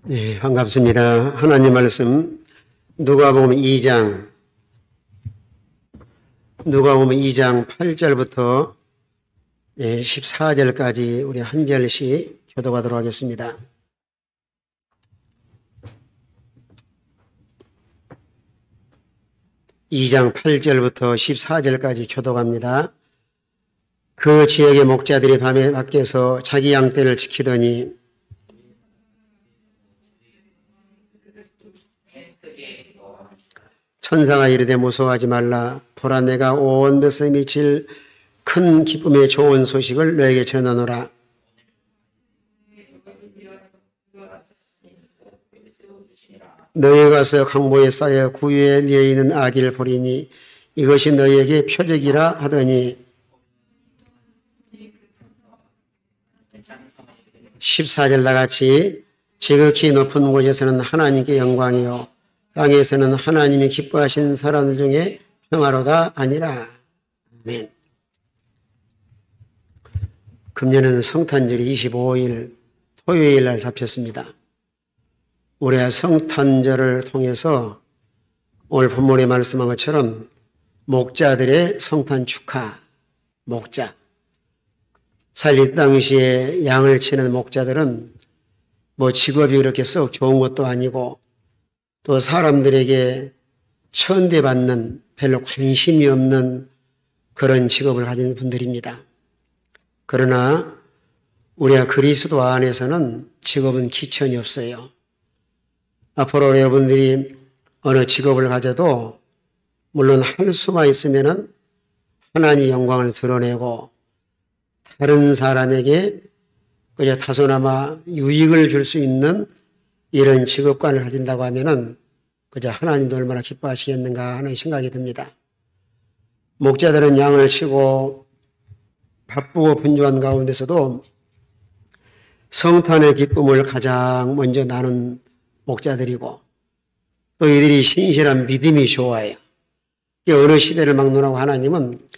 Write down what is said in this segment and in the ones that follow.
네, 반갑습니다. 하나님 말씀 누가복음 2장 8절부터 14절까지 우리 한 절씩 교독하도록 하겠습니다. (2장 8절부터 14절까지) 교독합니다. 그 지역의 목자들이 밤에 밖에서 자기 양떼를 지키더니 천사가 이르되 무서워하지 말라. 보라, 내가 온 뱃에 미칠 큰 기쁨의 좋은 소식을 너에게 전하노라. 너희가 가서 강보에 쌓여 구유에 뉘어 있는 아기를 보리니 이것이 너희에게 표적이라 하더니 14절 나같이 지극히 높은 곳에서는 하나님께 영광이요 땅에서는 하나님이 기뻐하신 사람들 중에 평화로다 아니라. 아멘. 금년은 성탄절이 25일 토요일 날 잡혔습니다. 올해 성탄절을 통해서 오늘 본문에 말씀한 것처럼 목자들의 성탄 축하, 목자. 살리 당시에 양을 치는 목자들은 뭐 직업이 그렇게 썩 좋은 것도 아니고 또 사람들에게 천대받는 별로 관심이 없는 그런 직업을 가진 분들입니다. 그러나 우리가 그리스도 안에서는 직업은 기천이 없어요. 앞으로 여러분들이 어느 직업을 가져도 물론 할 수만 있으면은 하나님의 영광을 드러내고 다른 사람에게 그저 다소나마 유익을 줄 수 있는 이런 직업관을 가진다고 하면은 그저 하나님도 얼마나 기뻐하시겠는가 하는 생각이 듭니다. 목자들은 양을 치고 바쁘고 분주한 가운데서도 성탄의 기쁨을 가장 먼저 나눈 목자들이고 또 이들이 신실한 믿음이 좋아요. 어느 시대를 막론하고 하나님은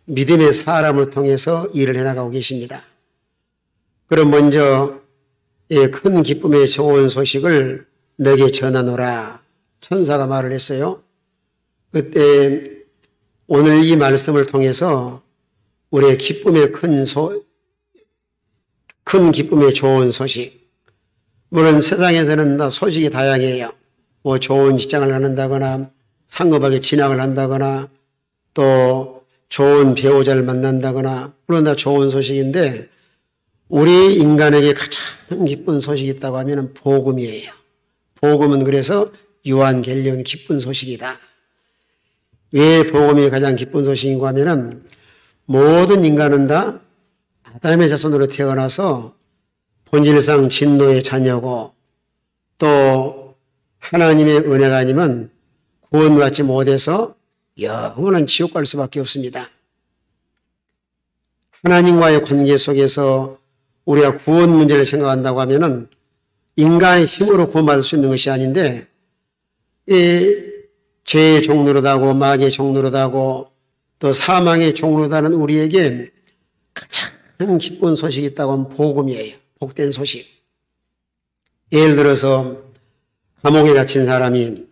믿음의 사람을 통해서 일을 해나가고 계십니다. 그럼 먼저 큰 기쁨의 좋은 소식을 너에게 전하노라. 천사가 말을 했어요. 그때 오늘 이 말씀을 통해서 우리의 기쁨의 큰 기쁨의 좋은 소식. 물론 세상에서는 다 소식이 다양해요. 뭐 좋은 직장을 갖는다거나 상급하게 진학을 한다거나 또 좋은 배우자를 만난다거나 물론 다 좋은 소식인데 우리 인간에게 가장 기쁜 소식이 있다고 하면 복음이에요. 복음은 그래서 유한겔리온 기쁜 소식이다. 왜 복음이 가장 기쁜 소식인가 하면 모든 인간은 다 아담의 자손으로 태어나서 본질상 진노의 자녀고 또 하나님의 은혜가 아니면 구원받지 못해서 영원한 지옥 갈 수밖에 없습니다. 하나님과의 관계 속에서 우리가 구원 문제를 생각한다고 하면은 인간의 힘으로 구원받을 수 있는 것이 아닌데 이 죄의 종로로다고 마귀의 종로로다고 또 사망의 종로다는 우리에게 가장 기쁜 소식이 있다고 하면 복음이에요. 복된 소식. 예를 들어서 감옥에 갇힌 사람이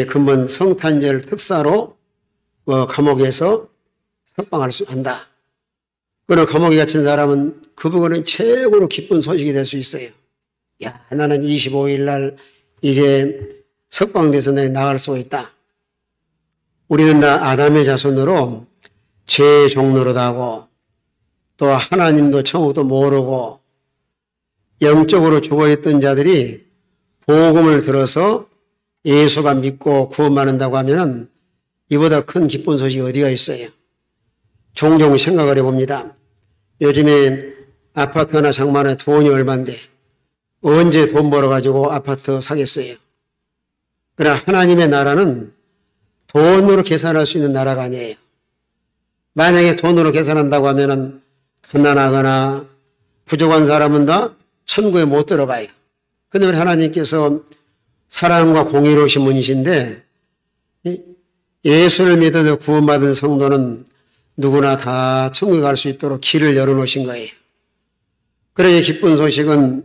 금번 성탄절 특사로 감옥에서 석방할 수 한다. 그러나 감옥에 갇힌 사람은 그 부분은 최고로 기쁜 소식이 될 수 있어요. 야, 나는 25일 날 이제 석방돼서 내가 나갈 수 있다. 우리는 다 아담의 자손으로 죄의 종로로 다고 또 하나님도 천국도 모르고 영적으로 죽어있던 자들이 복음을 들어서 예수가 믿고 구원받는다고 하면은 이보다 큰 기쁜 소식이 어디가 있어요. 종종 생각을 해봅니다. 요즘에 아파트나 장만에 돈이 얼만데 언제 돈 벌어가지고 아파트 사겠어요. 그러나 하나님의 나라는 돈으로 계산할 수 있는 나라가 아니에요. 만약에 돈으로 계산한다고 하면은 가난하거나 부족한 사람은 다 천국에 못 들어가요. 그런데 우리 하나님께서 사랑과 공의로우신 분이신데 예수를 믿어서 구원받은 성도는 누구나 다 천국에 갈 수 있도록 길을 열어놓으신 거예요. 그러기에 기쁜 소식은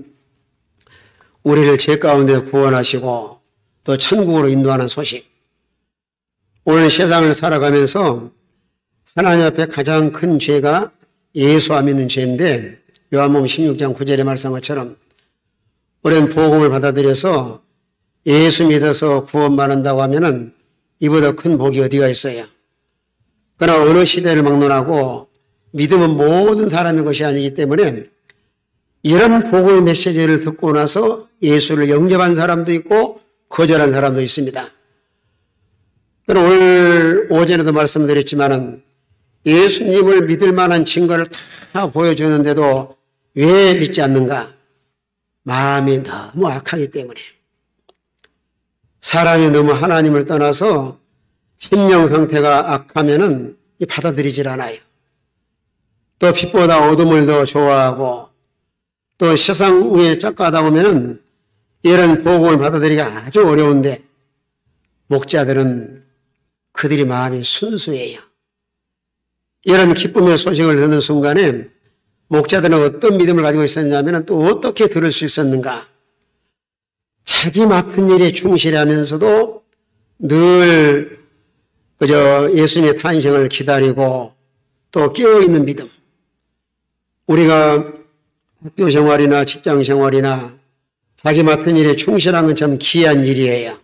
우리를 죄 가운데 구원하시고 또 천국으로 인도하는 소식. 오늘 세상을 살아가면서 하나님 앞에 가장 큰 죄가 예수 안 믿는 죄인데, 요한복음 16장 9절에 말씀한 것처럼 우리는 복음을 받아들여서 예수 믿어서 구원받는다고 하면은 이보다 큰 복이 어디가 있어요. 그러나 어느 시대를 막론하고 믿음은 모든 사람의 것이 아니기 때문에 이런 복음의 메시지를 듣고 나서 예수를 영접한 사람도 있고 거절한 사람도 있습니다. 그럼 오늘 오전에도 말씀드렸지만은 예수님을 믿을 만한 증거를 다 보여주는데도 왜 믿지 않는가? 마음이 너무 악하기 때문에. 사람이 너무 하나님을 떠나서 심령 상태가 악하면은 받아들이질 않아요. 또 빛보다 어둠을 더 좋아하고 또 세상에 짝가다 보면은 이런 복음을 받아들이기 아주 어려운데, 목자들은 그들이 마음이 순수해요. 이런 기쁨의 소식을 듣는 순간에 목자들은 어떤 믿음을 가지고 있었냐면 또 어떻게 들을 수 있었는가? 자기 맡은 일에 충실하면서도 늘 그저 예수님의 탄생을 기다리고 또 깨어있는 믿음. 우리가 학교 생활이나 직장 생활이나 자기 맡은 일에 충실한 건 참 귀한 일이에요.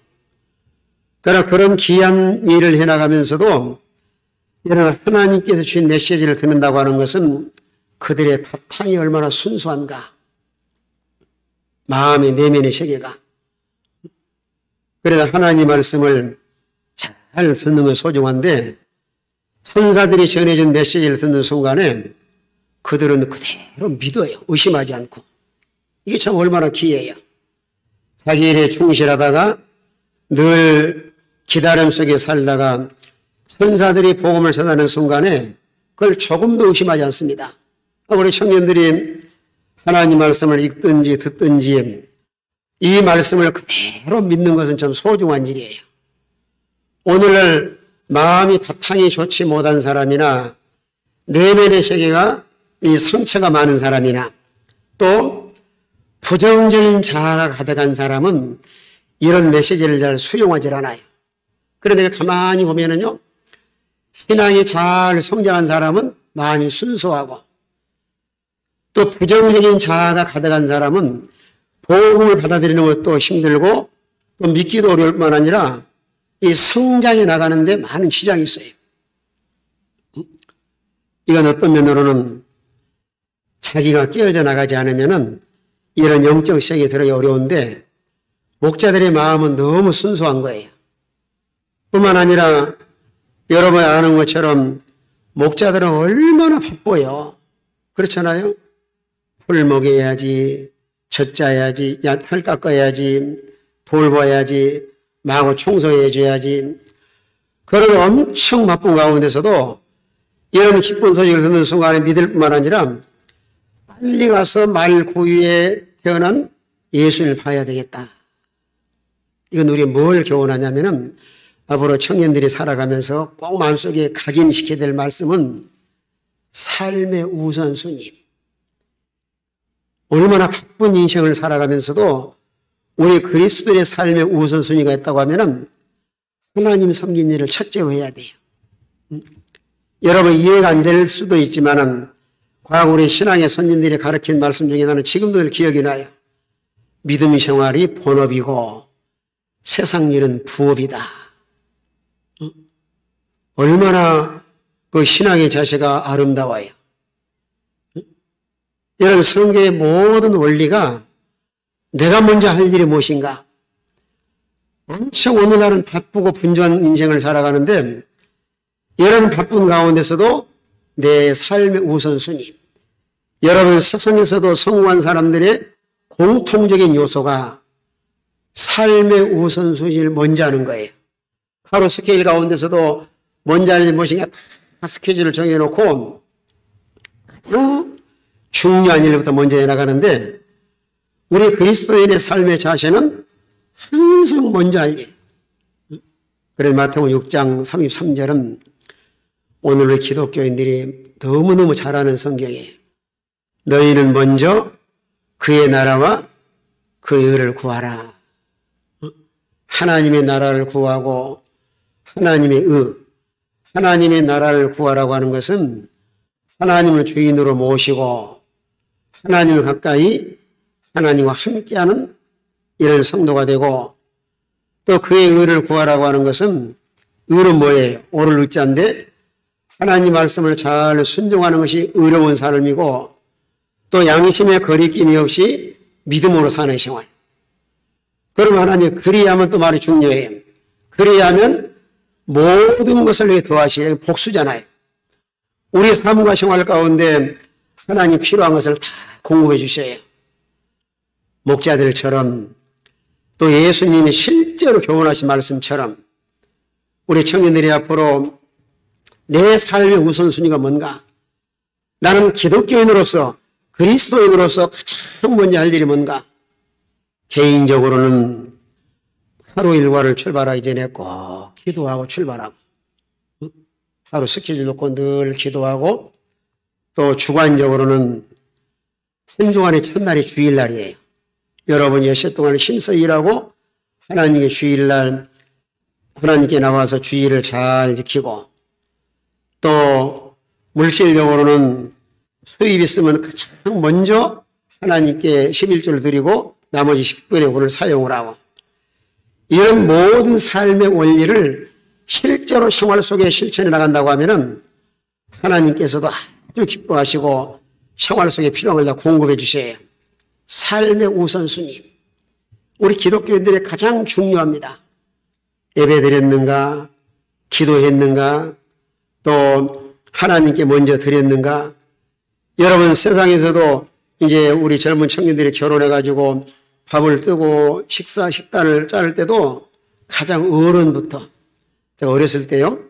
그러나 그런 귀한 일을 해나가면서도 이런 하나님께서 주신 메시지를 듣는다고 하는 것은 그들의 바탕이 얼마나 순수한가. 마음의 내면의 세계가. 그래서 하나님 말씀을 잘 듣는 건 소중한데, 천사들이 전해준 메시지를 듣는 순간에 그들은 그대로 믿어요. 의심하지 않고. 이게 참 얼마나 귀해요. 자기 일에 충실하다가 늘 기다림 속에 살다가 천사들이 복음을 전하는 순간에 그걸 조금도 의심하지 않습니다. 우리 청년들이 하나님 말씀을 읽든지 듣든지 이 말씀을 그대로 믿는 것은 참 소중한 일이에요. 오늘날 마음이 바탕이 좋지 못한 사람이나 내면의 세계가 이 상처가 많은 사람이나 또 부정적인 자아가 가득한 사람은 이런 메시지를 잘 수용하지 않아요. 그런데 가만히 보면은요, 신앙이 잘 성장한 사람은 마음이 순수하고 또 부정적인 자아가 가득한 사람은 복음을 받아들이는 것도 힘들고 또 믿기도 어려울 뿐만 아니라 이 성장해 나가는데 많은 지장이 있어요. 이건 어떤 면으로는 자기가 깨어져 나가지 않으면은 이런 영적 세계에 들어가기 어려운데, 목자들의 마음은 너무 순수한 거예요. 뿐만 아니라 여러분이 아는 것처럼 목자들은 얼마나 바빠요. 그렇잖아요. 풀 먹여야지, 젖자야지, 털 깎아야지, 돌봐야지, 마구 청소해줘야지. 그런 엄청 바쁜 가운데서도 이런 기쁜 소식을 듣는 순간에 믿을 뿐만 아니라 빨리 가서 말 구유에 태어난 예수님을 봐야 되겠다. 이건 우리 뭘 교훈하냐면은 앞으로 청년들이 살아가면서 꼭 마음속에 각인시켜야 될 말씀은 삶의 우선순위. 얼마나 바쁜 인생을 살아가면서도 우리 그리스도의 삶의 우선순위가 있다고 하면은 하나님 섬긴 일을 첫째로 해야 돼요. 여러분 이해가 안 될 수도 있지만은 과거 우리 신앙의 선진들이 가르친 말씀 중에 나는 지금도 기억이 나요. 믿음 생활이 본업이고 세상 일은 부업이다. 얼마나 그 신앙의 자세가 아름다워요. 이런 성경의 모든 원리가 내가 먼저 할 일이 무엇인가? 엄청 오늘날은 바쁘고 분주한 인생을 살아가는데 이런 바쁜 가운데서도 내 삶의 우선순위. 여러분 세상에서도 성공한 사람들의 공통적인 요소가 삶의 우선순위를 먼저 하는 거예요. 하루 스케줄 가운데서도 먼저 할 일이 무엇인가 다 스케줄을 정해놓고 가장 중요한 일부터 먼저 해나가는데 우리 그리스도인의 삶의 자세는 항상 먼저 할 일. 그래서 마태복음 6장 33절은 오늘 우리 기독교인들이 너무너무 잘 아는 성경이에요. 너희는 먼저 그의 나라와 그 의를 구하라. 하나님의 나라를 구하고 하나님의 하나님의 나라를 구하라고 하는 것은 하나님을 주인으로 모시고 하나님을 가까이 하나님과 함께하는 이런 성도가 되고, 또 그의 의를 구하라고 하는 것은 의는 뭐예요? 오를 의자인데 하나님 말씀을 잘 순종하는 것이 의로운 삶이고, 또 양심의 거리낌이 없이 믿음으로 사는 생활. 그러면 하나님 그리하면 또 말이 중요해요. 그리하면 모든 것을 내게 더하시려. 복수잖아요. 우리 삶과 생활 가운데 하나님 필요한 것을 다 공급해 주셔요. 목자들처럼, 또 예수님이 실제로 교훈하신 말씀처럼 우리 청년들이 앞으로 내 삶의 우선순위가 뭔가, 나는 기독교인으로서 그리스도인으로서 가장 먼저 할 일이 뭔가, 개인적으로는 하루 일과를 출발하기 전에 꼭 기도하고 출발하고, 하루 스케줄 놓고 늘 기도하고, 또 주관적으로는 한 주간의 첫날이 주일날이에요. 여러분이 여섯 동안 힘써 일하고 하나님의 주일날 하나님께 나와서 주일을 잘 지키고, 또 물질적으로는 수입 있으면 가장 먼저 하나님께 11조를 드리고 나머지 10분의 5를 사용을 하고, 이런 모든 삶의 원리를 실제로 생활 속에 실천해 나간다고 하면은 하나님께서도 아주 기뻐하시고 생활 속에 필요한 걸 다 공급해 주세요. 삶의 우선순위. 우리 기독교인들의 가장 중요합니다. 예배 드렸는가? 기도했는가? 또 하나님께 먼저 드렸는가? 여러분, 세상에서도 이제 우리 젊은 청년들이 결혼해가지고 밥을 뜨고 식단을 짜를 때도 가장 어른부터, 제가 어렸을 때요,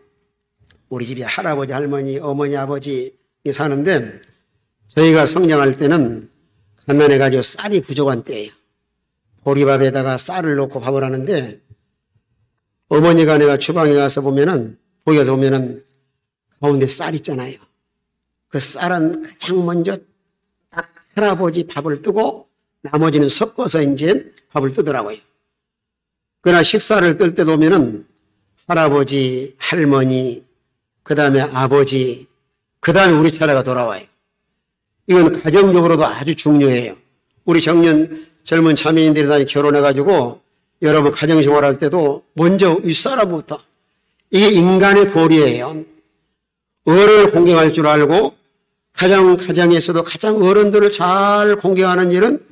우리 집에 할아버지, 할머니, 어머니, 아버지 사는데 저희가 성장할 때는 가난해가지고 쌀이 부족한 때예요. 보리밥에다가 쌀을 넣고 밥을 하는데, 어머니가 내가 주방에 가서 보면은, 거기 가서 보면은 가운데 쌀 있잖아요. 그 쌀은 가장 먼저 딱 할아버지 밥을 뜨고 나머지는 섞어서 이제 밥을 뜨더라고요. 그러나 식사를 뜰 때도 보면은 할아버지, 할머니, 그 다음에 아버지, 그 다음에 우리 차례가 돌아와요. 이건 가정적으로도 아주 중요해요. 우리 젊은 자매인들이 다 결혼해가지고 여러분 가정생활할 때도 먼저 윗사람부터, 이게 인간의 도리예요. 어른을 공경할 줄 알고 가정에서도 가장 어른들을 잘 공경하는 일은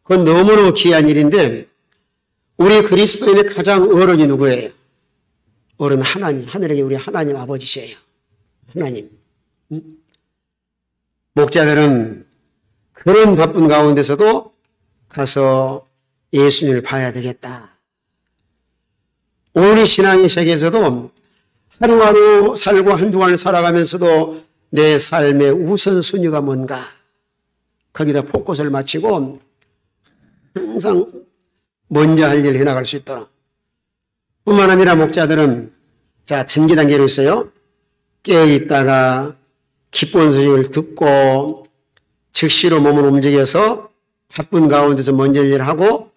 그건 너무너무 귀한 일인데, 우리 그리스도인의 가장 어른이 누구예요? 어른 하나님, 하늘에 우리 하나님 아버지시에요. 하나님. 목자들은 그런 바쁜 가운데서도 가서 예수님을 봐야 되겠다. 우리 신앙의 세계에서도 하루하루 살고 한 주간을 살아가면서도 내 삶의 우선순위가 뭔가, 거기다 포커스를 맞추고 항상 먼저 할 일을 해나갈 수 있도록. 뿐만 아니라 목자들은 단계로 있어요. 깨어있다가 기쁜 소식을 듣고 즉시로 몸을 움직여서 바쁜 가운데서 먼저 일을 하고,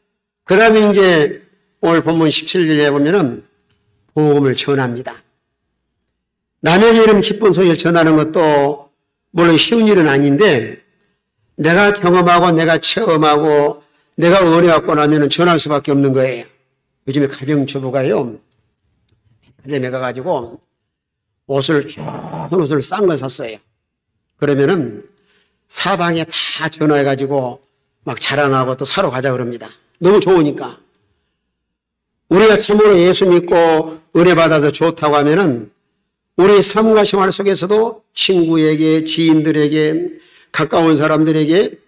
그 다음에 이제 오늘 본문 17절에 보면은 복음을 전합니다. 남에게 이런 기쁜 소식을 전하는 것도 물론 쉬운 일은 아닌데, 내가 경험하고 내가 체험하고 내가 어려갖고 나면 전할 수밖에 없는 거예요. 요즘에 가정주부가요, 백화점에 가가지고 옷을 싼 걸 샀어요. 그러면은 사방에 다 전화해가지고 막 자랑하고 또 사러 가자 그럽니다. 너무 좋으니까. 우리가 참으로 예수 믿고 은혜 받아서 좋다고 하면은 우리 삶과 생활 속에서도 친구에게, 지인들에게, 가까운 사람들에게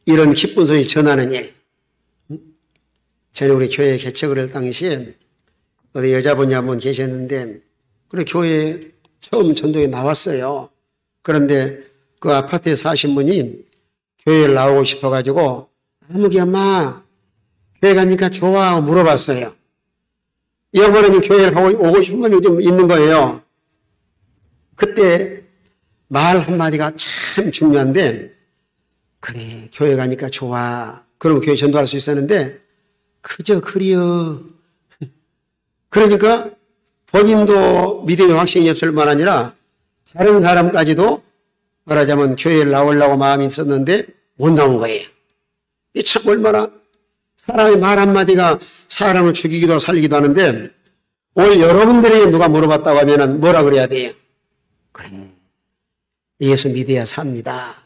이런 기쁜 소식 전하는 일. 전에 우리 교회 개척을 할 당시에 어디 여자분이 한 분 계셨는데, 그래 교회에 처음 전도에 나왔어요. 그런데 그 아파트에 사신 분이 교회를 나오고 싶어가지고, 아무개 엄마 교회 가니까 좋아 하고 물어봤어요. 이 양반은 교회를 오고 싶은 건 좀 있는 거예요. 그때 말 한마디가 참 중요한데, 그래 교회 가니까 좋아, 그럼 교회 전도할 수 있었는데 그저 그리어. 그러니까 본인도 믿음의 확신이 없을 뿐만 아니라 다른 사람까지도 말하자면 교회를 나오려고 마음이 있었는데 못 나온 거예요. 이 참 얼마나 사람의 말 한마디가 사람을 죽이기도 살리기도 하는데 오늘 여러분들에게 누가 물어봤다고 하면 뭐라 그래야 돼요? 그래, 예수 믿어야 삽니다.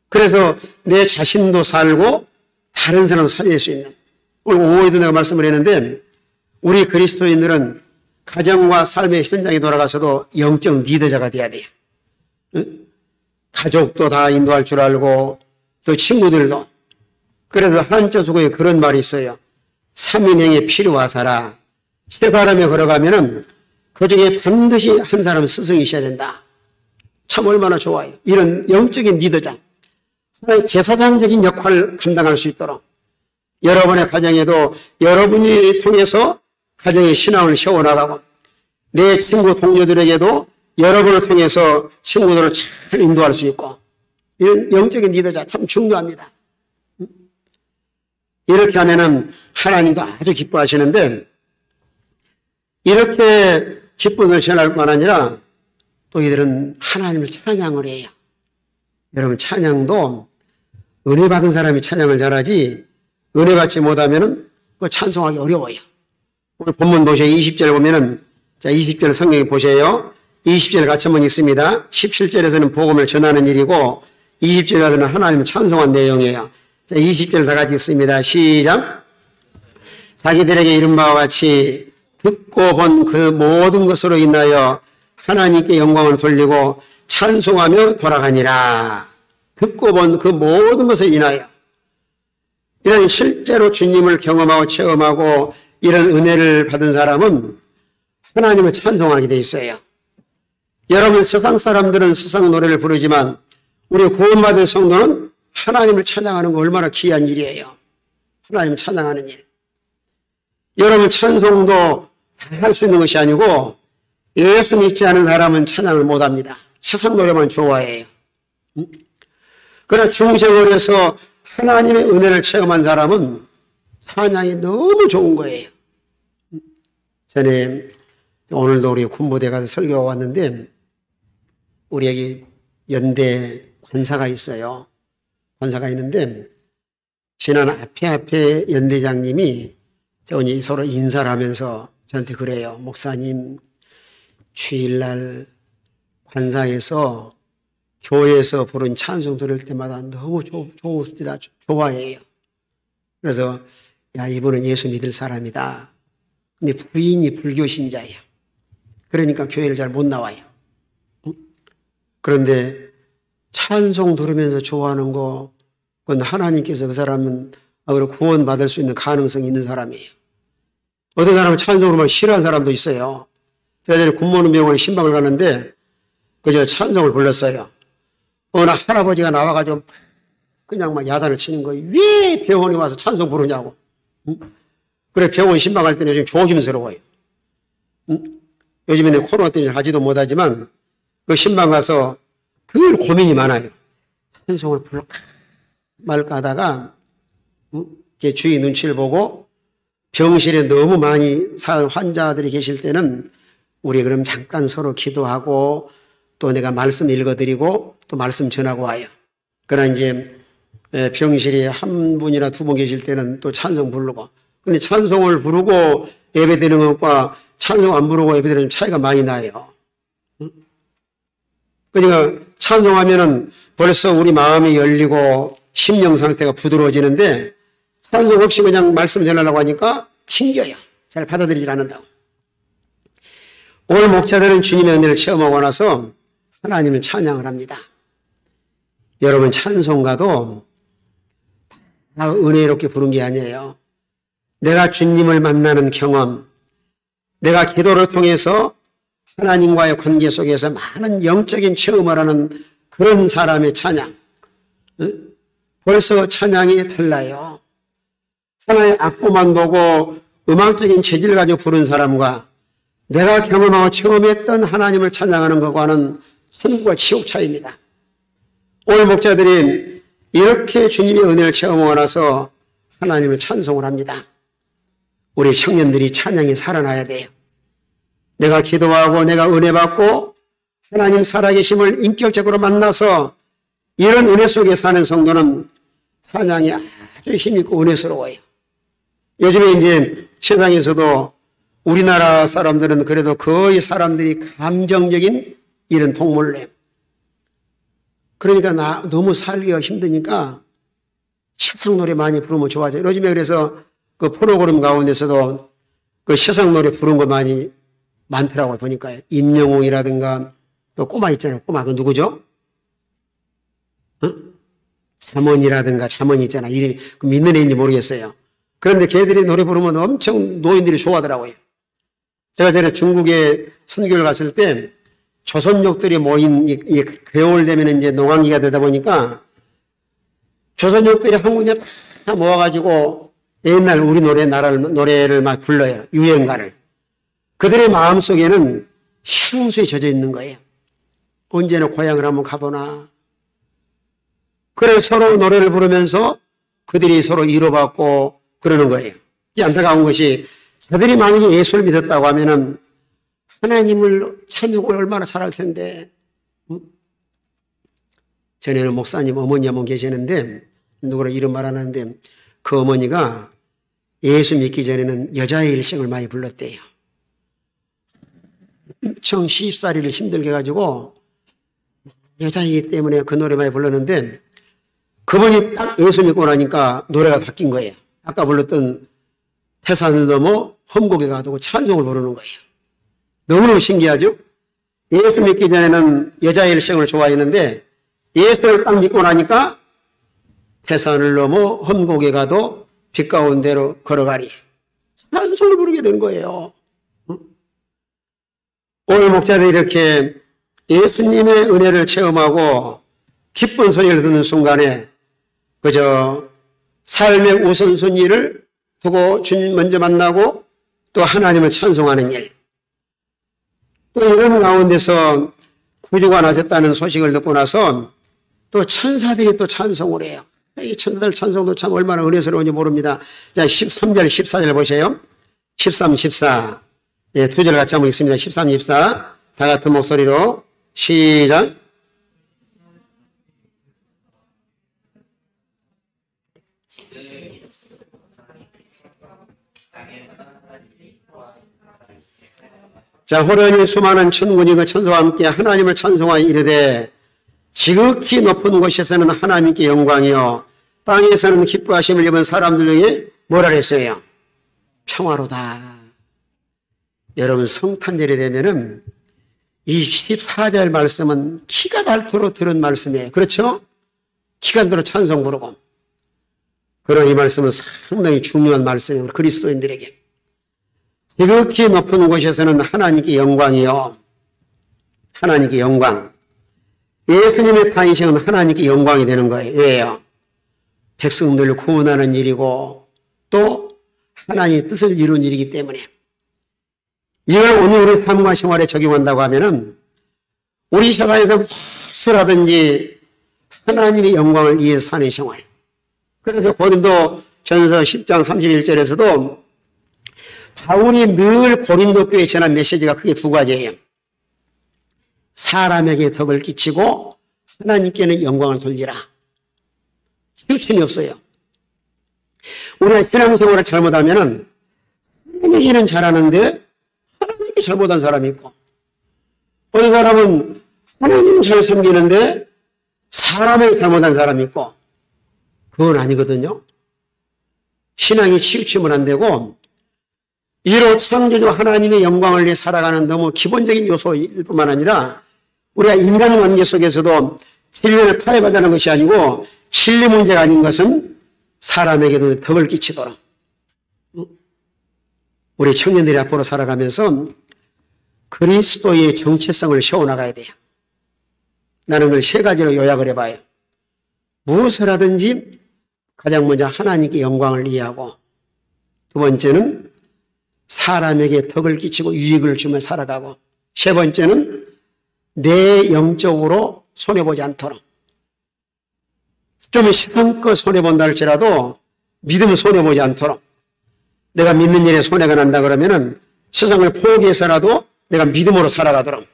그래서 내 자신도 살고 다른 사람을 살릴 수 있는, 오늘 오후에도 내가 말씀을 했는데 우리 그리스도인들은 가정과 삶의 현장에 돌아가서도 영적 리더자가 돼야 돼요. 가족도 다 인도할 줄 알고 또 친구들도. 그래서 한자수고에 그런 말이 있어요. 3인행에 필요하사라. 세 사람이 걸어가면은 그 중에 반드시 한 사람 스승이 있어야 된다. 참 얼마나 좋아요. 이런 영적인 리더자, 하나의 제사장적인 역할을 감당할 수 있도록 여러분의 가정에도 여러분이 통해서 가정의 신앙을 세워나가고 내 친구 동료들에게도 여러분을 통해서 친구들을 잘 인도할 수 있고, 이런 영적인 리더자 참 중요합니다. 이렇게 하면은 하나님도 아주 기뻐하시는데, 이렇게 기쁨을 전할 뿐만 아니라 또 이들은 하나님을 찬양을 해요. 여러분, 찬양도 은혜 받은 사람이 찬양을 잘하지 은혜 받지 못하면은 그 찬송하기 어려워요. 오늘 본문 보세요. 20절 보면은, 자, 20절 성경에 보세요. 20절 같이 한번 읽습니다. 17절에서는 복음을 전하는 일이고 20절에서는 하나님을 찬송한 내용이에요. 자, 20절 다 같이 읽습니다. 시작. 자기들에게 이른 바와 같이 듣고 본 그 모든 것으로 인하여 하나님께 영광을 돌리고 찬송하며 돌아가니라. 듣고 본 그 모든 것을 인하여, 이런 실제로 주님을 경험하고 체험하고 이런 은혜를 받은 사람은 하나님을 찬송하게 돼 있어요. 여러분, 세상 사람들은 세상 노래를 부르지만 우리 구원받은 성도는 하나님을 찬양하는 거 얼마나 귀한 일이에요. 하나님을 찬양하는 일. 여러분, 찬송도 다 할 수 있는 것이 아니고 예수 믿지 않은 사람은 찬양을 못합니다. 세상 노래만 좋아해요. 그러나 중생을해서 하나님의 은혜를 체험한 사람은 찬양이 너무 좋은 거예요. 전에 오늘도 우리 군부대 가서 설교가 왔는데 우리 여기 연대 관사가 있어요. 관사가 있는데 지난 앞에 연대장님이 서로 인사를 하면서 저한테 그래요. 목사님, 주일날 관사에서 교회에서 부른 찬송 들을 때마다 너무 좋습니다. 좋아해요. 그래서 야, 이분은 예수 믿을 사람이다. 근데 부인이 불교 신자예요. 그러니까 교회를 잘 못 나와요. 그런데 찬송 들으면서 좋아하는 거, 그건 하나님께서 그 사람은 구원받을 수 있는 가능성이 있는 사람이에요. 어떤 사람은 찬송을 막 싫어하는 사람도 있어요. 제가 전에 군무원 병원에 신방을 가는데 그저 찬송을 불렀어요. 어느 할아버지가 나와가지고 그냥 막 야단을 치는 거예요. 왜 병원에 와서 찬송 부르냐고. 그래, 병원 신방할 때는 요즘 조심스러워요. 요즘에는 코로나 때문에 하지도 못하지만 그 신방 가서 그 고민이 많아요. 찬송을 부를까 말까 하다가 주위 눈치를 보고 병실에 너무 많이 사는 환자들이 계실 때는 우리 그럼 잠깐 서로 기도하고 또 내가 말씀 읽어드리고 또 말씀 전하고 와요. 그러나 이제 병실에 한 분이나 두 분 계실 때는 또 찬송 부르고. 근데 찬송을 부르고 예배드리는 것과 찬송 안 부르고 예배드리는 차이가 많이 나요. 그러니까 찬송하면은 벌써 우리 마음이 열리고 심령 상태가 부드러워지는데 찬송 없이 그냥 말씀 전하려고 하니까 튕겨요. 잘 받아들이질 않는다고. 오늘 목자들은 주님의 은혜를 체험하고 나서 하나님을 찬양을 합니다. 여러분, 찬송가도 다 은혜롭게 부른 게 아니에요. 내가 주님을 만나는 경험, 내가 기도를 통해서 하나님과의 관계 속에서 많은 영적인 체험을 하는 그런 사람의 찬양. 벌써 찬양이 달라요. 하나의 악보만 보고 음악적인 재질을 가지고 부른 사람과 내가 경험하고 체험했던 하나님을 찬양하는 것과는 천국과 지옥 차이입니다. 오늘 목자들이 이렇게 주님의 은혜를 체험하고 나서 하나님을 찬송을 합니다. 우리 청년들이 찬양이 살아나야 돼요. 내가 기도하고 내가 은혜 받고 하나님 살아계심을 인격적으로 만나서 이런 은혜 속에 사는 성도는 찬양이 아주 힘있고 은혜스러워요. 요즘에 이제 세상에서도 우리나라 사람들은 그래도 거의 사람들이 감정적인 이런 동물래. 그러니까 너무 살기가 힘드니까 세상 노래 많이 부르면 좋아져요. 요즘에 그래서 그 프로그램 가운데서도 그 세상 노래 부른 거 많더라고요. 보니까요. 임영웅이라든가 또 꼬마 있잖아요. 꼬마 그 누구죠? 잠원이라든가 잠원이 있잖아요. 이름이 그 믿는 애인지 모르겠어요. 그런데 걔들이 노래 부르면 엄청 노인들이 좋아하더라고요. 제가 전에 중국에 선교를 갔을 때 조선족들이 모인 겨울 되면 이제 농한기가 되다 보니까 조선족들이 한국에 다 모아가지고 옛날 우리 노래를 막 불러요. 유행가를. 그들의 마음속에는 향수에 젖어 있는 거예요. 언제나 고향을 한번 가보나. 그래서 서로 노래를 부르면서 그들이 서로 위로받고 그러는 거예요. 이 안타까운 것이 저들이 만약에 예수를 믿었다고 하면은 하나님을 찬송을 얼마나 잘할 텐데. 전에는 목사님 어머니 한 분 계시는데 누구라 이름 말 안 하는데 그 어머니가 예수 믿기 전에는 여자의 일생을 많이 불렀대요. 엄청 시집살이를 힘들게 가지고 여자이기 때문에 그 노래 많이 불렀는데 그분이 딱 예수 믿고 나니까 노래가 바뀐 거예요. 아까 불렀던 태산을 넘어 험곡에 가두고 찬송을 부르는 거예요. 너무너무 신기하죠? 예수 믿기 전에는 여자의 일생을 좋아했는데 예수를 딱 믿고 나니까 태산을 넘어 험곡에 가도 빛 가운데로 걸어가리. 찬송을 부르게 된 거예요. 오늘 목자들이 이렇게 예수님의 은혜를 체험하고 기쁜 소리를 듣는 순간에 그저 삶의 우선순위를 두고 주님 먼저 만나고 또 하나님을 찬송하는 일. 또 이런 가운데서 구주가 나셨다는 소식을 듣고 나서 또 천사들이 또 찬송을 해요. 이 천사들 찬송도 참 얼마나 은혜스러운지 모릅니다. 자, 13절, 14절 보세요. 13, 14. 예, 두 절 같이 한번 읽습니다. 13, 14. 다 같은 목소리로 시작. 자, 호련히 수많은 천군이 그 천사와 함께 하나님을 찬송하여 이르되 지극히 높은 곳에서는 하나님께 영광이요 땅에서는 기뻐하심을 입은 사람들 중에 뭐라 그랬어요? 평화로다. 여러분 성탄절이 되면은 이 14절 말씀은 키가 닳도록 들은 말씀이에요. 그렇죠? 키가 닳도록 찬송 부르고. 그런 이 말씀은 상당히 중요한 말씀이에요. 우리 그리스도인들에게. 지극히 높은 곳에서는 하나님께 영광이요. 하나님께 영광. 예수님의 탄생은 하나님께 영광이 되는 거예요. 왜요? 백성들을 구원하는 일이고 또 하나님의 뜻을 이루는 일이기 때문에. 이걸 오늘 우리 삶과 생활에 적용한다고 하면은 우리 세상에서 무엇이라든지 하나님의 영광을 위해서 사는 생활. 그래서 고린도 전서 10장 31절에서도 바울이 늘 고린도 교회에 전한 메시지가 크게 두 가지예요. 사람에게 덕을 끼치고 하나님께는 영광을 돌리라. 치우침이 없어요. 우리가 신앙생활을 잘못하면은 하나님에게는 잘하는데 하나님께 잘못한 사람이 있고 어떤 사람은 하나님은 잘 섬기는데 사람에게 잘못한 사람이 있고 그건 아니거든요. 신앙이 치우치면 안 되고 이로 창조주 하나님의 영광을 위해 살아가는 너무 기본적인 요소일 뿐만 아니라 우리가 인간관계 속에서도 진리를 타협하자는 것이 아니고 진리 문제가 아닌 것은 사람에게도 덕을 끼치도록 우리 청년들이 앞으로 살아가면서 그리스도의 정체성을 세워나가야 돼요. 나는 그걸 세 가지로 요약을 해봐요. 무엇을 하든지 가장 먼저 하나님께 영광을 이해하고 두 번째는 사람에게 덕을 끼치고 유익을 주며 살아가고 세 번째는 내 영적으로 손해보지 않도록 좀 세상껏 손해본다 할지라도 믿음은 손해보지 않도록, 내가 믿는 일에 손해가 난다 그러면은 세상을 포기해서라도 내가 믿음으로 살아가도록,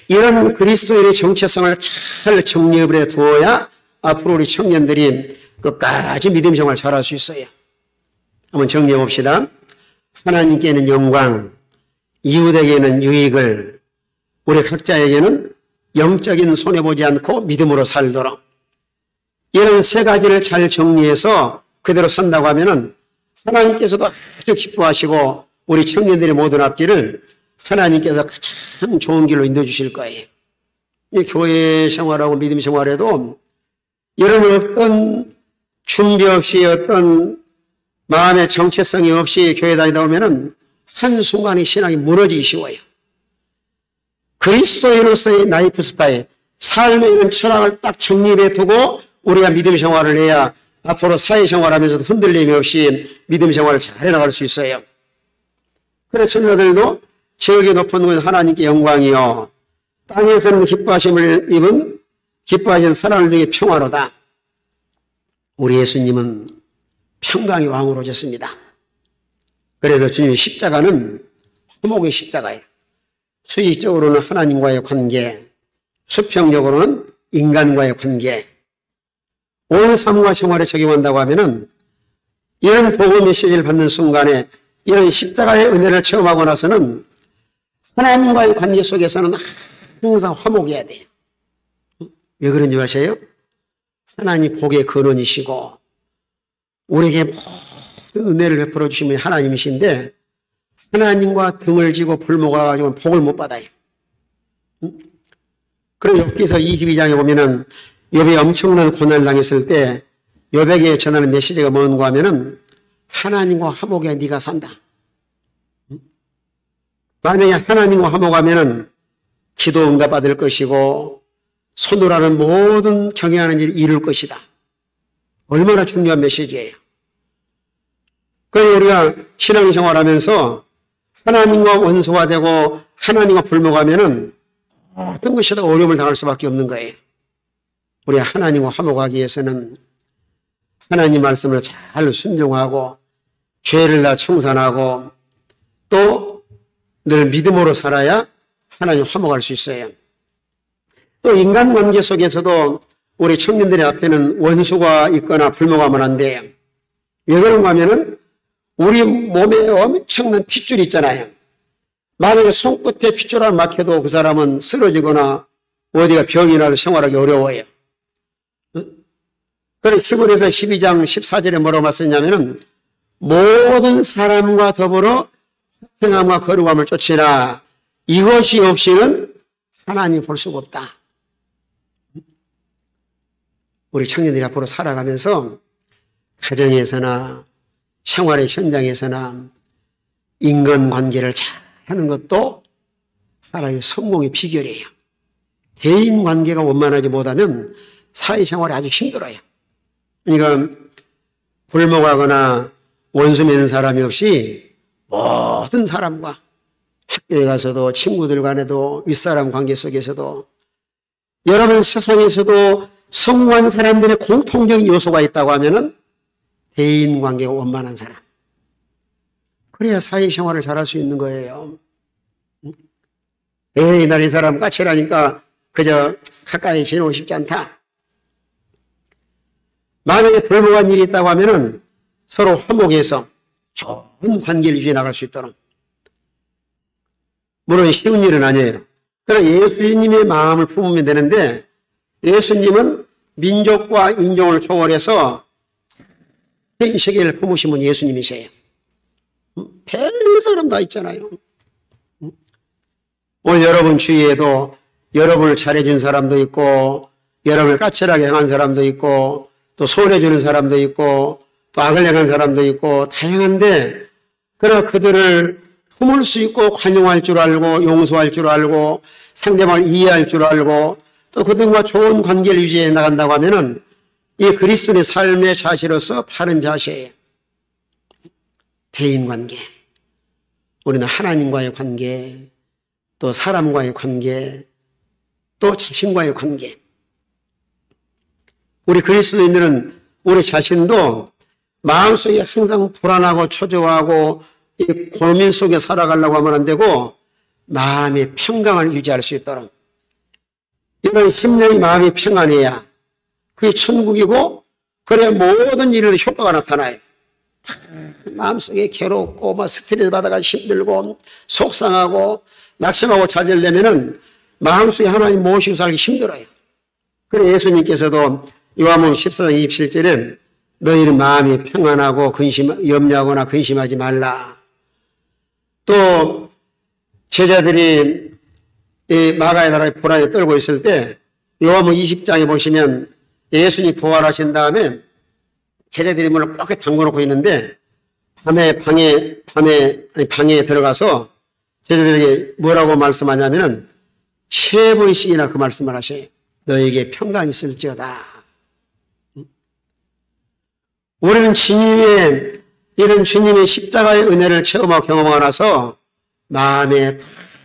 이런 그리스도인의 정체성을 잘 정립을 해 두어야 앞으로 우리 청년들이 끝까지 믿음 생활 잘할 수 있어요. 한번 정리해 봅시다. 하나님께는 영광, 이웃에게는 유익을, 우리 각자에게는 영적인 손해보지 않고 믿음으로 살도록, 이런 세 가지를 잘 정리해서 그대로 산다고 하면은 하나님께서도 아주 기뻐하시고 우리 청년들의 모든 앞길을 하나님께서 가장 좋은 길로 인도해 주실 거예요. 교회 생활하고 믿음 생활에도 이런 어떤 준비 없이, 어떤 마음의 정체성이 없이 교회 다니다 보면은 한순간에 신앙이 무너지기 쉬워요. 그리스도인으로서의 라이프 스타일, 삶의 이런 철학을 딱 정립해 두고 우리가 믿음 생활을 해야 앞으로 사회 생활하면서도 흔들림이 없이 믿음 생활을 잘 해나갈 수 있어요. 그래서 청년들도 지극히 높은 건 하나님께 영광이요, 땅에서는 기뻐하심을 입은 기뻐하신 사랑을 위해 평화로다. 우리 예수님은 평강의 왕으로 오셨습니다. 그래서 주님의 십자가는 화목의 십자가예요. 수직적으로는 하나님과의 관계, 수평적으로는 인간과의 관계, 온 삶과 생활에 적용한다고 하면은 이런 복음 메시지를 받는 순간에 이런 십자가의 은혜를 체험하고 나서는 하나님과의 관계 속에서는 항상 화목해야 돼요. 왜 그런지 아세요? 하나님 복의 근원이시고 우리에게 모든 은혜를 베풀어 주시면 하나님이신데, 하나님과 등을 지고 불모가지고 복을 못 받아요. 그럼 욥기서 22장에 보면은 욥이 엄청난 고난을 당했을 때 욥에게 전하는 메시지가 뭔가 하면은 하나님과 화목해 네가 산다. 만약에 하나님과 화목하면은 기도 응답 받을 것이고 손으로 하는 모든 경영하는 일을 이룰 것이다. 얼마나 중요한 메시지예요. 그래서 우리가 신앙생활하면서 하나님과 원수가 되고 하나님과 불목하면은 어떤 것이든 어려움을 당할 수밖에 없는 거예요. 우리가 하나님과 화목하기 위해서는 하나님 말씀을 잘 순종하고 죄를 다 청산하고 또 늘 믿음으로 살아야 하나님 화목할 수 있어요. 또 인간관계 속에서도 우리 청년들의 앞에는 원수가 있거나 불목하면 안 돼요. 왜 그런가 하면은 우리 몸에 엄청난 핏줄이 있잖아요. 만약에 손끝에 핏줄 하나 막혀도 그 사람은 쓰러지거나 어디가 병이 나서 생활하기 어려워요. 그래서 히브리서 12장 14절에 뭐라고 말씀했냐면은 모든 사람과 더불어 평함과 거룩함을 쫓으라. 이것이 없이는 하나님 볼 수가 없다. 우리 청년들이 앞으로 살아가면서 가정에서나 생활의 현장에서나 인간관계를 잘 하는 것도 하나의 성공의 비결이에요. 대인관계가 원만하지 못하면 사회생활이 아주 힘들어요. 그러니까 불목하거나 원수 맺는 사람이 없이 모든 사람과 학교에 가서도 친구들 간에도 윗사람 관계 속에서도 여러분 세상에서도 성공한 사람들의 공통적인 요소가 있다고 하면은 대인관계가 원만한 사람. 그래야 사회생활을 잘할 수 있는 거예요. 에이, 난 이 사람 까칠하니까 그저 가까이 지내고 싶지 않다. 만약에 불목한 일이 있다고 하면은 서로 화목해서 좋은 관계를 유지해 나갈 수 있도록. 물론 쉬운 일은 아니에요. 그러나 예수님의 마음을 품으면 되는데 예수님은 민족과 인종을 초월해서 전 세계를 품으신 분 예수님이세요. 별 사람 다 있잖아요. 오늘 여러분 주위에도 여러분을 잘해준 사람도 있고 여러분을 까칠하게 행한 사람도 있고 또 손해주는 사람도 있고 또 악을 행한 사람도 있고 다양한데 그러나 그들을 품을 수 있고 관용할 줄 알고 용서할 줄 알고 상대방을 이해할 줄 알고 또 그들과 좋은 관계를 유지해 나간다고 하면은 이 그리스도의 삶의 자세로서 바른 자세예요. 대인관계. 우리는 하나님과의 관계, 또 사람과의 관계, 또 자신과의 관계. 우리 그리스도인들은 우리 자신도 마음속에 항상 불안하고 초조하고 이 고민 속에 살아가려고 하면 안 되고 마음의 평강을 유지할 수 있도록 이런 심령의 마음이 평안해야 그게 천국이고 그래 모든 일에도 효과가 나타나요. 마음속에 괴롭고 막 스트레스 받아가 힘들고 속상하고 낙심하고 좌절되면은 마음속에 하나님 모시고 살기 힘들어요. 그래 예수님께서도 요한복음 14장 27절에 너희는 마음이 평안하고 염려하거나 근심하지 말라. 또 제자들이 이 마가의 나라의 불안에 떨고 있을 때 요한복음 20장에 보시면 예수님이 부활하신 다음에 제자들이 문을 꽉 잠궈놓고 있는데 방에 들어가서 제자들에게 뭐라고 말씀하냐면은 3번씩이나 그 말씀을 하셔요. 너에게 평강이 있을지어다. 우리는 이런 주님의 십자가의 은혜를 체험하고 경험하고 나서 마음에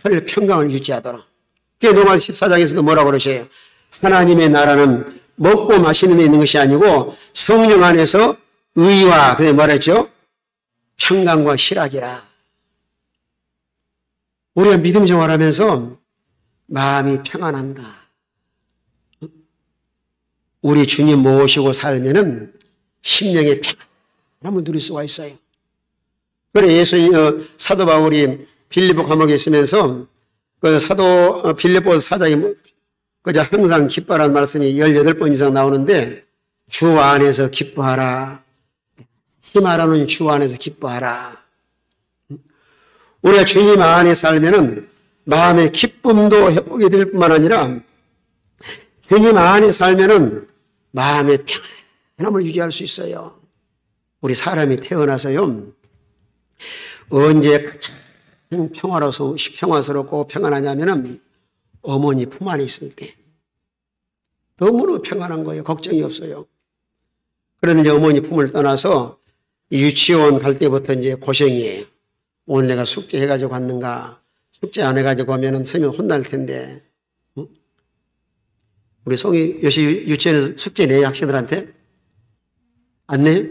털 평강을 유지하도록. 그게 로마서 14장에서도 뭐라고 그러셔요? 하나님의 나라는 먹고 마시는 데 있는 것이 아니고 성령 안에서 의와 그게 뭐랬죠? 평강과 희락이라. 우리가 믿음 생활하면서 마음이 평안한가? 우리 주님 모시고 살면은 심령의 평안함을 누릴 수가 있어요. 그래 사도 바울이 빌립보 감옥에 있으면서 그 사도 빌립보 사장이 그저 항상 기뻐하라는 말씀이 18번 이상 나오는데 주 안에서 기뻐하라. 힘하라는 주 안에서 기뻐하라. 우리가 주님 안에 살면은 마음의 기쁨도 회복이 될 뿐만 아니라 주님 안에 살면은 마음의 평안함을 유지할 수 있어요. 우리 사람이 태어나서요 언제 가장 평화스럽고 평안하냐면은 어머니 품 안에 있을 때 너무너무 평안한 거예요. 걱정이 없어요. 그런데 이제 어머니 품을 떠나서 유치원 갈 때부터 이제 고생이에요. 오늘 내가 숙제 해가지고 갔는가? 숙제 안 해가지고 오면은 선생님 혼날 텐데. 응? 우리 송이 요새 유치원에서 숙제 내요, 학생들한테? 안 내요?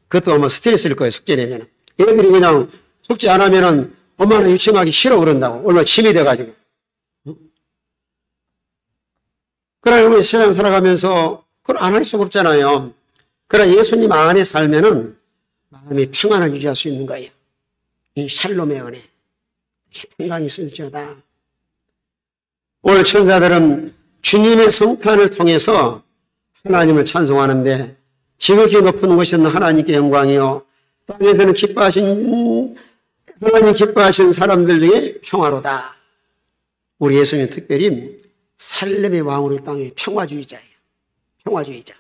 그것도 아마 스트레스일 거예요, 숙제 내면은. 얘들이 그냥 숙제 안 하면은 엄마는 유치원 가기 싫어 그런다고. 얼마나 침이 돼가지고. 응? 그러나 우리 세상 살아가면서 그걸 안 할 수가 없잖아요. 그러나 예수님 안에 살면은 마음이 평안을 유지할 수 있는 거예요. 이 샬롬의 은혜. 평강이 있을지어다. 오늘 천사들은 주님의 성탄을 통해서 하나님을 찬송하는데 지극히 높은 곳에는 하나님께 영광이요 땅에서는 하나님 기뻐하신 사람들 중에 평화로다. 우리 예수님은 특별히 살렘의 왕으로 땅의 평화주의자예요. 평화주의자.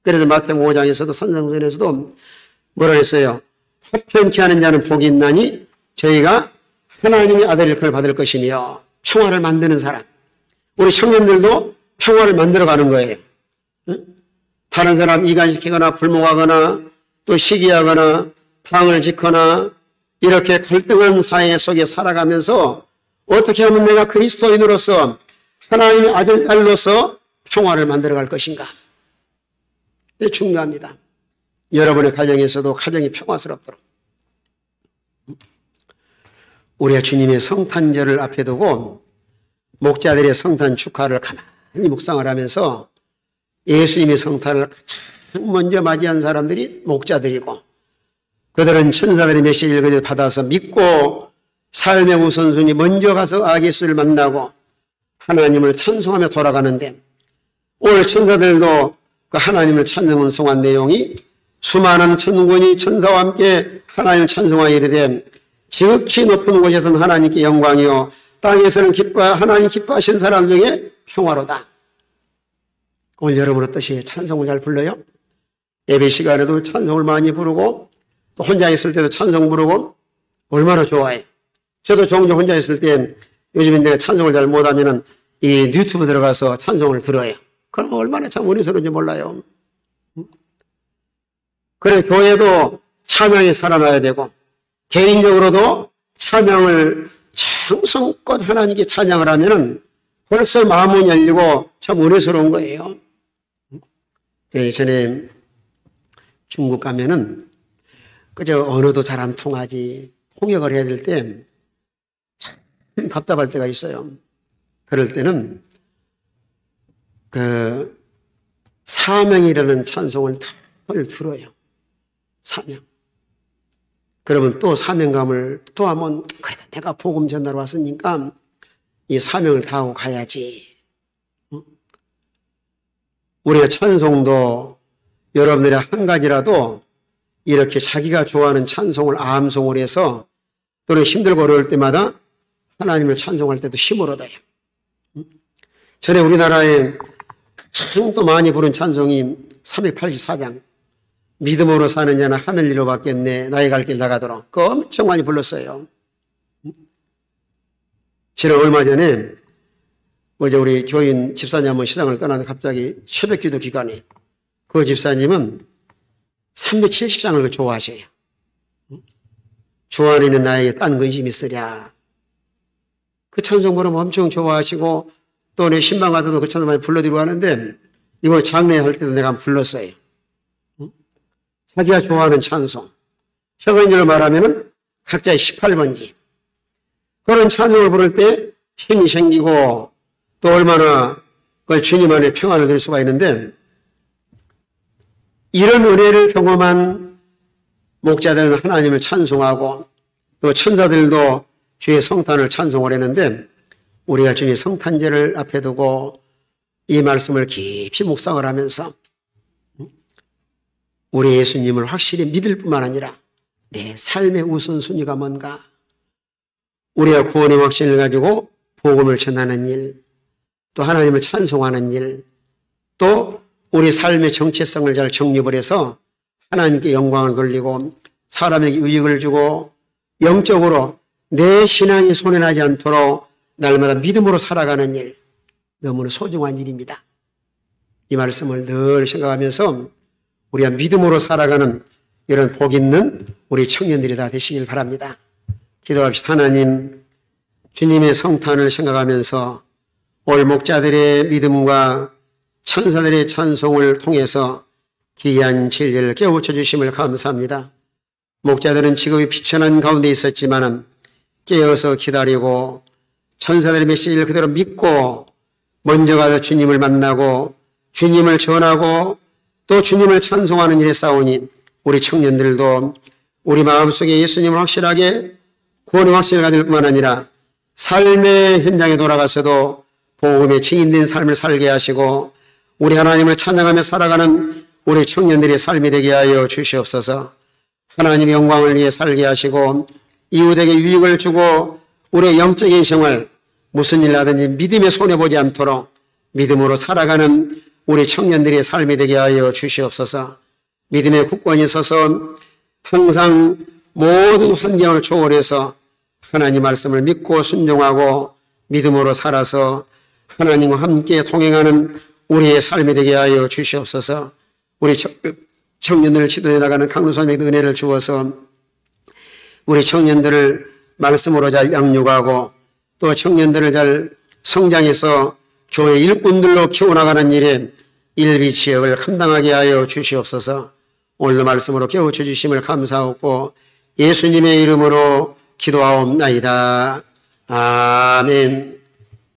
그래서 마태복음 5장에서도 산상수훈에서도 뭐라 했어요? 화평케 하는 자는 복이 있나니 저희가 하나님의 아들을 그걸 받을 것이며 평화를 만드는 사람. 우리 청년들도 평화를 만들어가는 거예요. 응? 다른 사람 이간시키거나 불목하거나 또 시기하거나 당을 짓거나 이렇게 갈등한 사회 속에 살아가면서 어떻게 하면 내가 그리스도인으로서 하나님의 아들로서 평화를 만들어갈 것인가. 이게 중요합니다. 여러분의 가정에서도 가정이 평화스럽도록 우리가 주님의 성탄절을 앞에 두고 목자들의 성탄 축하를 가만히 묵상을 하면서 예수님의 성탄을 가장 먼저 맞이한 사람들이 목자들이고 그들은 천사들의 메시지를 받아서 믿고 삶의 우선순위 먼저 가서 아기수를 만나고 하나님을 찬송하며 돌아가는데 오늘 천사들도 그 하나님을 찬송한 내용이 수많은 천군이 천사와 함께 하나님을 찬송하여 이르되 지극히 높은 곳에서는 하나님께 영광이요 땅에서는 하나님 기뻐하신 사람 중에 평화로다. 오늘 여러분 어떠세요? 찬송을 잘 불러요? 예배 시간에도 찬송을 많이 부르고 또 혼자 있을 때도 찬송 부르고 얼마나 좋아해. 저도 종종 혼자 있을 때 요즘에 내가 찬송을 잘 못하면은 이 유튜브 들어가서 찬송을 들어요. 그러면 얼마나 참 은혜스러운지 몰라요. 그래 교회도 찬양이 살아나야 되고 개인적으로도 찬양을 정성껏 하나님께 찬양을 하면은 벌써 마음은 열리고 참 은혜스러운 거예요. 예전에 중국 가면은 그저 언어도 잘 안 통하지 통역을 해야 될 때 참 답답할 때가 있어요. 그럴 때는 그 사명이라는 찬송을 늘 들어요. 사명. 그러면 또 사명감을 또 한번 그래도 내가 복음 전하러 왔으니까 이 사명을 다하고 가야지. 우리의 찬송도 여러분들의 한 가지라도 이렇게 자기가 좋아하는 찬송을 암송을 해서 또는 힘들고 어려울 때마다 하나님을 찬송할 때도 힘을 얻어요. 전에 우리나라에 참 또 많이 부른 찬송이 384장 믿음으로 사는 자는 하늘 위로 받겠네 나의 갈 길 나가도록 그거 엄청 많이 불렀어요. 지난 얼마 전에 어제 우리 교인 집사님 한번 시장을 떠나는데 갑자기 새벽기도 기간에 그 집사님은 370장을 좋아하셔요. 주 안에 있는 나에게 딴 근심이 있으랴. 그 찬송 부르면 엄청 좋아하시고 또 내 신방 가서도 그 찬송 많이 불러드리고 하는데 이번 장례 할 때도 내가 한번 불렀어요. 자기가 좋아하는 찬송. 성경으로 말하면 각자의 18번지. 그런 찬송을 부를 때 힘이 생기고 또 얼마나 그 주님 안에 평안을 누릴 수가 있는데 이런 은혜를 경험한 목자들은 하나님을 찬송하고 또 천사들도 주의 성탄을 찬송을 했는데 우리가 주님의 성탄제를 앞에 두고 이 말씀을 깊이 묵상을 하면서 우리 예수님을 확실히 믿을 뿐만 아니라 내 삶의 우선순위가 뭔가 우리가 구원의 확신을 가지고 복음을 전하는 일, 또 하나님을 찬송하는 일, 또 우리 삶의 정체성을 잘 정립을 해서 하나님께 영광을 돌리고 사람에게 유익을 주고 영적으로 내 신앙이 손해나지 않도록 날마다 믿음으로 살아가는 일, 너무나 소중한 일입니다. 이 말씀을 늘 생각하면서 우리가 믿음으로 살아가는 이런 복 있는 우리 청년들이 다 되시길 바랍니다. 기도합시다. 하나님, 주님의 성탄을 생각하면서 올 목자들의 믿음과 천사들의 찬송을 통해서 귀한 진리를 깨우쳐 주심을 감사합니다. 목자들은 직업이 비천한 가운데 있었지만 깨어서 기다리고 천사들의 메시지를 그대로 믿고 먼저 가서 주님을 만나고 주님을 전하고 또 주님을 찬송하는 일에 싸우니 우리 청년들도 우리 마음속에 예수님을 확실하게 구원의 확신을 가질 뿐만 아니라 삶의 현장에 돌아가서도 복음의 증인된 삶을 살게 하시고 우리 하나님을 찬양하며 살아가는 우리 청년들의 삶이 되게 하여 주시옵소서. 하나님의 영광을 위해 살게 하시고 이웃에게 유익을 주고 우리의 영적인 생활 무슨 일 하든지 믿음에 손해보지 않도록 믿음으로 살아가는 우리 청년들의 삶이 되게 하여 주시옵소서. 믿음의 굳건히 서서 항상 모든 환경을 초월해서 하나님 말씀을 믿고 순종하고 믿음으로 살아서 하나님과 함께 통행하는 우리의 삶이 되게 하여 주시옵소서. 우리 청년들을 지도해 나가는 강로사님에게 은혜를 주어서 우리 청년들을 말씀으로 잘 양육하고 또 청년들을 잘 성장해서 교회 일꾼들로 키워나가는 일에 일비치역을 감당하게 하여 주시옵소서. 오늘도 말씀으로 깨우쳐 주심을 감사하고 예수님의 이름으로 기도하옵나이다. 아멘.